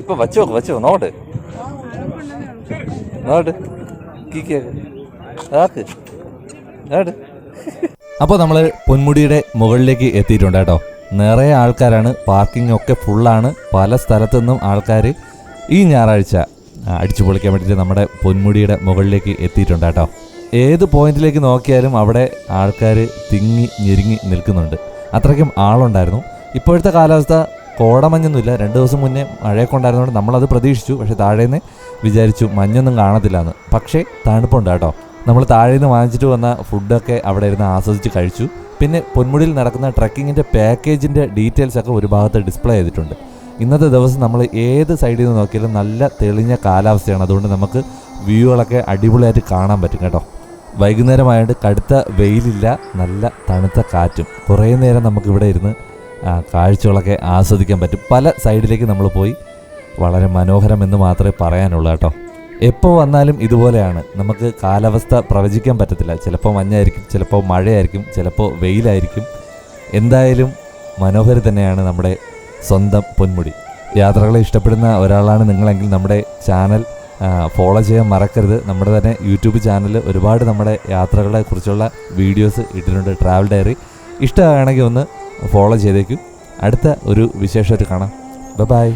ഇപ്പൊ വച്ചോ നോട്ട് അപ്പോൾ നമ്മൾ പൊന്മുടിയുടെ മുകളിലേക്ക് എത്തിയിട്ടുണ്ട് കേട്ടോ. നിറയെ ആൾക്കാരാണ്, പാർക്കിംഗ് ഒക്കെ ഫുള്ളാണ്. പല സ്ഥലത്തു നിന്നും ആൾക്കാർ ഈ ഞായറാഴ്ച അടിച്ചു പൊളിക്കാൻ വേണ്ടിയിട്ട് നമ്മുടെ പൊന്മുടിയുടെ മുകളിലേക്ക് എത്തിയിട്ടുണ്ട് കേട്ടോ. ഏത് പോയിന്റിലേക്ക് നോക്കിയാലും അവിടെ ആൾക്കാർ തിങ്ങി ഞെരുങ്ങി നിൽക്കുന്നുണ്ട്. അത്രയ്ക്കും ആളുണ്ടായിരുന്നു. ഇപ്പോഴത്തെ കാലാവസ്ഥ കോടമഞ്ഞൊന്നുമില്ല. 2 ദിവസം മുന്നേ മഴയൊക്കെ ഉണ്ടായിരുന്നതുകൊണ്ട് നമ്മളത് പ്രതീക്ഷിച്ചു. പക്ഷേ താഴേന്ന് വിചാരിച്ചു മഞ്ഞൊന്നും കാണത്തില്ല എന്ന്. പക്ഷേ തണുപ്പുണ്ട് കേട്ടോ. നമ്മൾ താഴേന്ന് വാങ്ങിച്ചിട്ട് വന്ന ഫുഡൊക്കെ അവിടെ ഇരുന്ന് ആസ്വദിച്ച് കഴിച്ചു. പിന്നെ പൊന്മുടിയിൽ നടക്കുന്ന ട്രക്കിങ്ങിൻ്റെ പാക്കേജിൻ്റെ ഡീറ്റെയിൽസ് ഒക്കെ ഒരു ഭാഗത്ത് ഡിസ്പ്ലേ ചെയ്തിട്ടുണ്ട്. ഇന്നത്തെ ദിവസം നമ്മൾ ഏത് സൈഡിൽ നിന്ന് നോക്കിയാലും നല്ല തെളിഞ്ഞ കാലാവസ്ഥയാണ്. അതുകൊണ്ട് നമുക്ക് വ്യൂകളൊക്കെ അടിപൊളിയായിട്ട് കാണാൻ പറ്റും കേട്ടോ. വൈകുന്നേരമായതുകൊണ്ട് കടുത്ത വെയിലില്ല, നല്ല തണുത്ത കാറ്റും. കുറേ നേരം നമുക്കിവിടെ ഇരുന്ന് കാഴ്ചകളൊക്കെ ആസ്വദിക്കാൻ പറ്റും. പല സൈഡിലേക്ക് നമ്മൾ പോയി. വളരെ മനോഹരം എന്ന് മാത്രമേ പറയാനുള്ളൂ കേട്ടോ. എപ്പോൾ വന്നാലും ഇതുപോലെയാണ്. നമുക്ക് കാലാവസ്ഥ പ്രവചിക്കാൻ പറ്റത്തില്ല. ചിലപ്പോൾ മഞ്ഞായിരിക്കും, ചിലപ്പോൾ മഴയായിരിക്കും, ചിലപ്പോൾ വെയിലായിരിക്കും. എന്തായാലും മനോഹരം തന്നെയാണ് നമ്മുടെ സ്വന്തം പൊന്മുടി. യാത്രകളെ ഇഷ്ടപ്പെടുന്ന ഒരാളാണ് നിങ്ങളെങ്കിൽ നമ്മുടെ ചാനൽ ഫോളോ ചെയ്യാൻ മറക്കരുത്. നമ്മുടെ തന്നെ യൂട്യൂബ് ചാനൽ ഒരുപാട് നമ്മുടെ യാത്രകളെ കുറിച്ചുള്ള വീഡിയോസ് ഇട്ടിട്ടുണ്ട്. ട്രാവൽ ഡയറി ഇഷ്ടമാണെങ്കിൽ ഒന്ന് ഫോളോ ചെയ്തേക്കും. അടുത്ത ഒരു വിശേഷമായിട്ട് കാണാം. ബൈ.